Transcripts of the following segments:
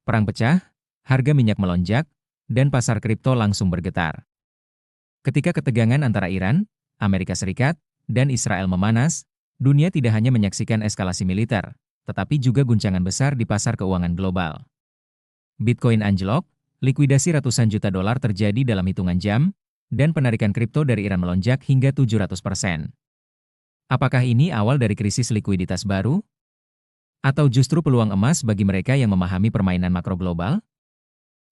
Perang pecah, harga minyak melonjak, dan pasar kripto langsung bergetar. Ketika ketegangan antara Iran, Amerika Serikat, dan Israel memanas, dunia tidak hanya menyaksikan eskalasi militer, tetapi juga guncangan besar di pasar keuangan global. Bitcoin anjlok, likuidasi ratusan juta dolar terjadi dalam hitungan jam, dan penarikan kripto dari Iran melonjak hingga 700%. Apakah ini awal dari krisis likuiditas baru? Atau justru peluang emas bagi mereka yang memahami permainan makro global?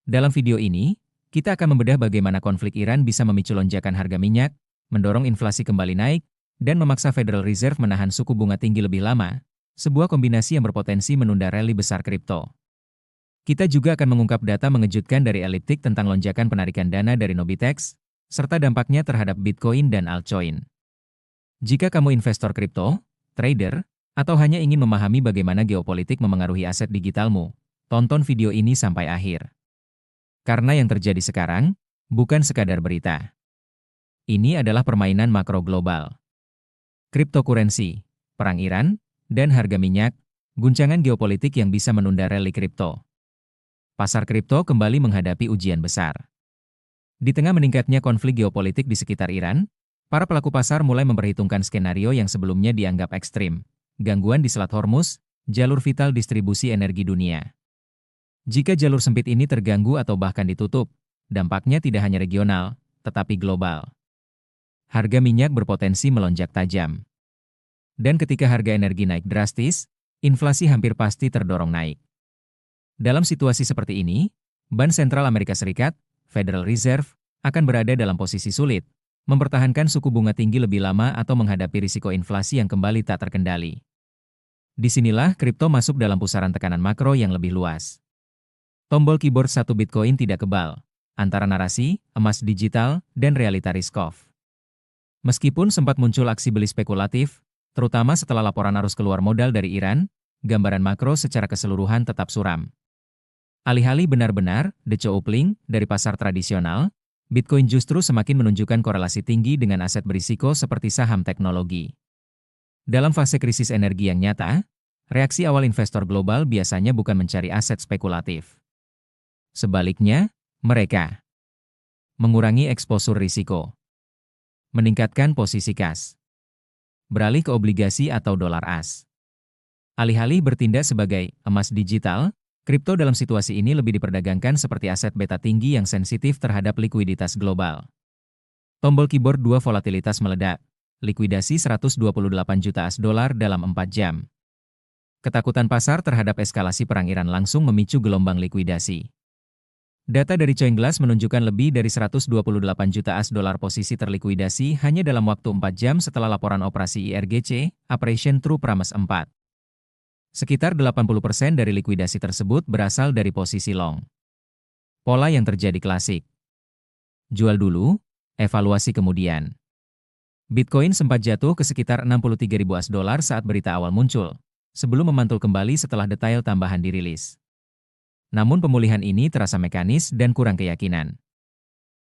Dalam video ini, kita akan membedah bagaimana konflik Iran bisa memicu lonjakan harga minyak, mendorong inflasi kembali naik, dan memaksa Federal Reserve menahan suku bunga tinggi lebih lama, sebuah kombinasi yang berpotensi menunda rally besar kripto. Kita juga akan mengungkap data mengejutkan dari Elliptic tentang lonjakan penarikan dana dari Nobitex, serta dampaknya terhadap Bitcoin dan altcoin. Jika kamu investor kripto, trader, atau hanya ingin memahami bagaimana geopolitik memengaruhi aset digitalmu, tonton video ini sampai akhir. Karena yang terjadi sekarang, bukan sekadar berita. Ini adalah permainan makro global. Cryptocurrency, perang Iran, dan harga minyak, guncangan geopolitik yang bisa menunda rally kripto. Pasar kripto kembali menghadapi ujian besar. Di tengah meningkatnya konflik geopolitik di sekitar Iran, para pelaku pasar mulai memperhitungkan skenario yang sebelumnya dianggap ekstrim. Gangguan di Selat Hormuz, jalur vital distribusi energi dunia. Jika jalur sempit ini terganggu atau bahkan ditutup, dampaknya tidak hanya regional, tetapi global. Harga minyak berpotensi melonjak tajam. Dan ketika harga energi naik drastis, inflasi hampir pasti terdorong naik. Dalam situasi seperti ini, Bank Sentral Amerika Serikat, Federal Reserve, akan berada dalam posisi sulit, mempertahankan suku bunga tinggi lebih lama atau menghadapi risiko inflasi yang kembali tak terkendali. Disinilah kripto masuk dalam pusaran tekanan makro yang lebih luas. Tombol keyboard satu Bitcoin tidak kebal, antara narasi, emas digital, dan realita risk-off. Meskipun sempat muncul aksi beli spekulatif, terutama setelah laporan arus keluar modal dari Iran, gambaran makro secara keseluruhan tetap suram. Alih-alih benar-benar decoupling dari pasar tradisional, Bitcoin justru semakin menunjukkan korelasi tinggi dengan aset berisiko seperti saham teknologi. Dalam fase krisis energi yang nyata, reaksi awal investor global biasanya bukan mencari aset spekulatif. Sebaliknya, mereka mengurangi eksposur risiko, meningkatkan posisi kas, beralih ke obligasi atau dolar as. Alih-alih bertindak sebagai emas digital, kripto dalam situasi ini lebih diperdagangkan seperti aset beta tinggi yang sensitif terhadap likuiditas global. Tombol keyboard 2 volatilitas meledak, likuidasi 128 juta AS dolar dalam 4 jam. Ketakutan pasar terhadap eskalasi perang Iran langsung memicu gelombang likuidasi. Data dari CoinGlass menunjukkan lebih dari 128 juta AS dolar posisi terlikuidasi hanya dalam waktu 4 jam setelah laporan operasi IRGC, Operation True Promise 4. Sekitar 80% dari likuidasi tersebut berasal dari posisi long. Pola yang terjadi klasik. Jual dulu, evaluasi kemudian. Bitcoin sempat jatuh ke sekitar 63.000 AS dolar saat berita awal muncul, sebelum memantul kembali setelah detail tambahan dirilis. Namun pemulihan ini terasa mekanis dan kurang keyakinan.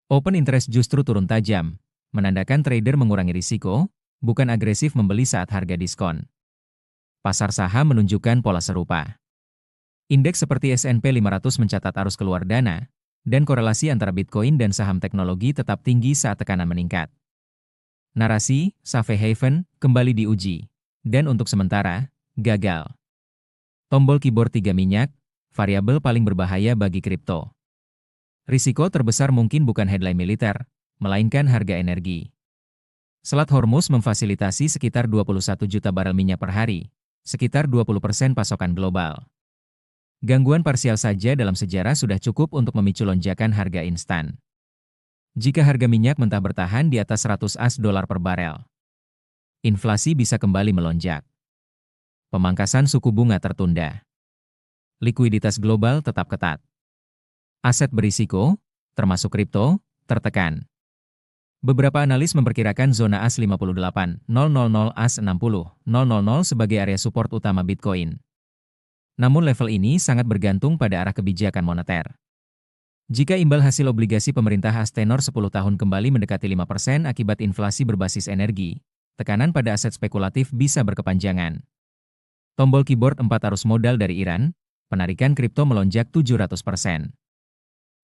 Open interest justru turun tajam, menandakan trader mengurangi risiko, bukan agresif membeli saat harga diskon. Pasar saham menunjukkan pola serupa. Indeks seperti S&P 500 mencatat arus keluar dana, dan korelasi antara Bitcoin dan saham teknologi tetap tinggi saat tekanan meningkat. Narasi, safe haven, kembali diuji, dan untuk sementara, gagal. Tombol keyboard 3 minyak, variabel paling berbahaya bagi kripto. Risiko terbesar mungkin bukan headline militer, melainkan harga energi. Selat Hormuz memfasilitasi sekitar 21 juta barel minyak per hari, sekitar 20% pasokan global. Gangguan parsial saja dalam sejarah sudah cukup untuk memicu lonjakan harga instan. Jika harga minyak mentah bertahan di atas 100 AS dolar per barel, inflasi bisa kembali melonjak. Pemangkasan suku bunga tertunda. Likuiditas global tetap ketat. Aset berisiko, termasuk kripto, tertekan. Beberapa analis memperkirakan zona AS 58.000 AS 60.000 sebagai area support utama Bitcoin. Namun level ini sangat bergantung pada arah kebijakan moneter. Jika imbal hasil obligasi pemerintah AS tenor 10 tahun kembali mendekati 5% akibat inflasi berbasis energi, tekanan pada aset spekulatif bisa berkepanjangan. Tombol keyboard 4 arus modal dari Iran, penarikan kripto melonjak 700%.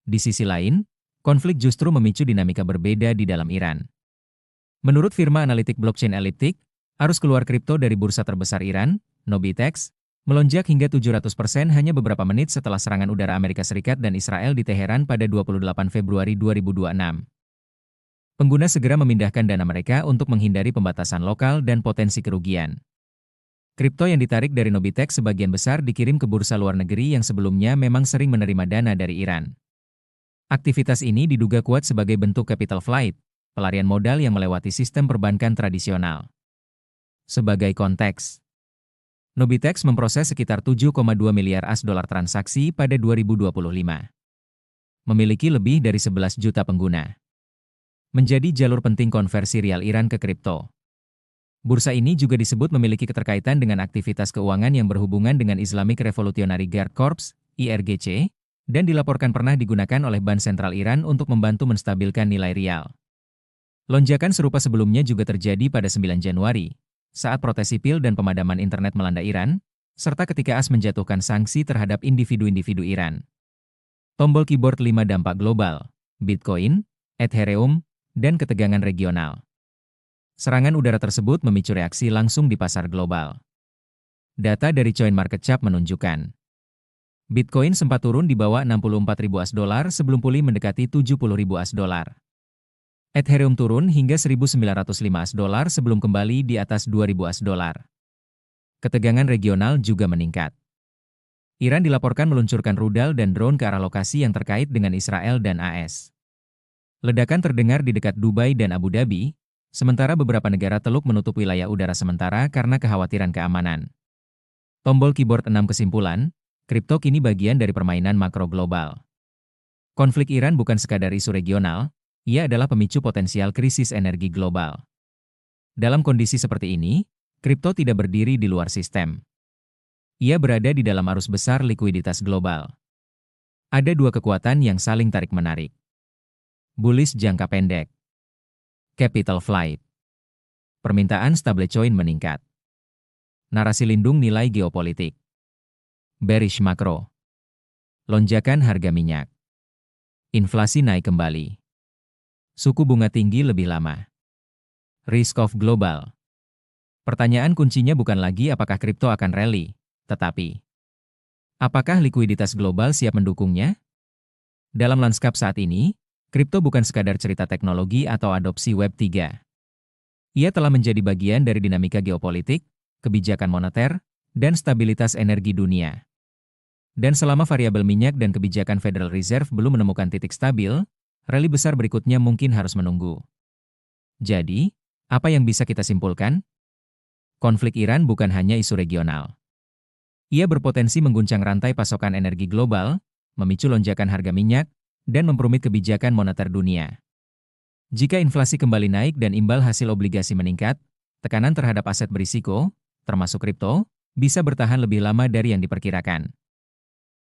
Di sisi lain, konflik justru memicu dinamika berbeda di dalam Iran. Menurut firma analitik blockchain Elliptic, arus keluar kripto dari bursa terbesar Iran, Nobitex, melonjak hingga 700% hanya beberapa menit setelah serangan udara Amerika Serikat dan Israel di Teheran pada 28 Februari 2026. Pengguna segera memindahkan dana mereka untuk menghindari pembatasan lokal dan potensi kerugian. Kripto yang ditarik dari Nobitex sebagian besar dikirim ke bursa luar negeri yang sebelumnya memang sering menerima dana dari Iran. Aktivitas ini diduga kuat sebagai bentuk capital flight, pelarian modal yang melewati sistem perbankan tradisional. Sebagai konteks, Nobitex memproses sekitar 7,2 miliar US$ transaksi pada 2025. Memiliki lebih dari 11 juta pengguna. Menjadi jalur penting konversi rial Iran ke kripto. Bursa ini juga disebut memiliki keterkaitan dengan aktivitas keuangan yang berhubungan dengan Islamic Revolutionary Guard Corps, IRGC, dan dilaporkan pernah digunakan oleh Bank Sentral Iran untuk membantu menstabilkan nilai rial. Lonjakan serupa sebelumnya juga terjadi pada 9 Januari, saat protes sipil dan pemadaman internet melanda Iran, serta ketika AS menjatuhkan sanksi terhadap individu-individu Iran. Tombol keyboard 5 dampak global, Bitcoin, Ethereum, dan ketegangan regional. Serangan udara tersebut memicu reaksi langsung di pasar global. Data dari CoinMarketCap menunjukkan Bitcoin sempat turun di bawah 64.000 US$ sebelum pulih mendekati 70.000 US$. Ethereum turun hingga 1.905 US$ sebelum kembali di atas 2.000 US$. Ketegangan regional juga meningkat. Iran dilaporkan meluncurkan rudal dan drone ke arah lokasi yang terkait dengan Israel dan AS. Ledakan terdengar di dekat Dubai dan Abu Dhabi, sementara beberapa negara Teluk menutup wilayah udara sementara karena kekhawatiran keamanan. Tombol keyboard 6 kesimpulan, kripto kini bagian dari permainan makro global. Konflik Iran bukan sekadar isu regional, ia adalah pemicu potensial krisis energi global. Dalam kondisi seperti ini, kripto tidak berdiri di luar sistem. Ia berada di dalam arus besar likuiditas global. Ada dua kekuatan yang saling tarik-menarik. Bullish jangka pendek. Capital flight. Permintaan stablecoin meningkat. Narasi lindung nilai geopolitik. Bearish makro. Lonjakan harga minyak. Inflasi naik kembali. Suku bunga tinggi lebih lama. Risk of global. Pertanyaan kuncinya bukan lagi apakah kripto akan rally, tetapi apakah likuiditas global siap mendukungnya? Dalam lanskap saat ini, kripto bukan sekadar cerita teknologi atau adopsi Web 3. Ia telah menjadi bagian dari dinamika geopolitik, kebijakan moneter, dan stabilitas energi dunia. Dan selama variabel minyak dan kebijakan Federal Reserve belum menemukan titik stabil, rally besar berikutnya mungkin harus menunggu. Jadi, apa yang bisa kita simpulkan? Konflik Iran bukan hanya isu regional. Ia berpotensi mengguncang rantai pasokan energi global, memicu lonjakan harga minyak, dan memperumit kebijakan moneter dunia. Jika inflasi kembali naik dan imbal hasil obligasi meningkat, tekanan terhadap aset berisiko, termasuk kripto, bisa bertahan lebih lama dari yang diperkirakan.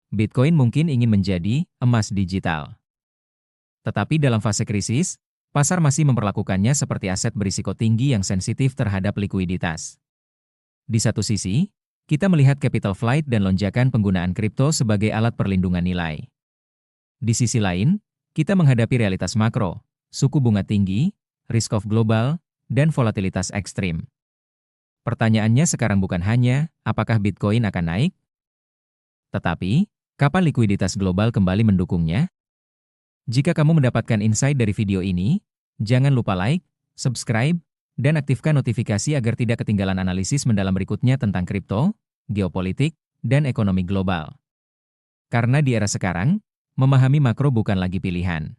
Bitcoin mungkin ingin menjadi emas digital. Tetapi dalam fase krisis, pasar masih memperlakukannya seperti aset berisiko tinggi yang sensitif terhadap likuiditas. Di satu sisi, kita melihat capital flight dan lonjakan penggunaan kripto sebagai alat perlindungan nilai. Di sisi lain, kita menghadapi realitas makro, suku bunga tinggi, risk of global, dan volatilitas ekstrim. Pertanyaannya sekarang bukan hanya, apakah Bitcoin akan naik? Tetapi, kapan likuiditas global kembali mendukungnya? Jika kamu mendapatkan insight dari video ini, jangan lupa like, subscribe, dan aktifkan notifikasi agar tidak ketinggalan analisis mendalam berikutnya tentang kripto, geopolitik, dan ekonomi global. Karena di era sekarang, memahami makro bukan lagi pilihan.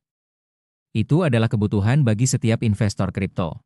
Itu adalah kebutuhan bagi setiap investor kripto.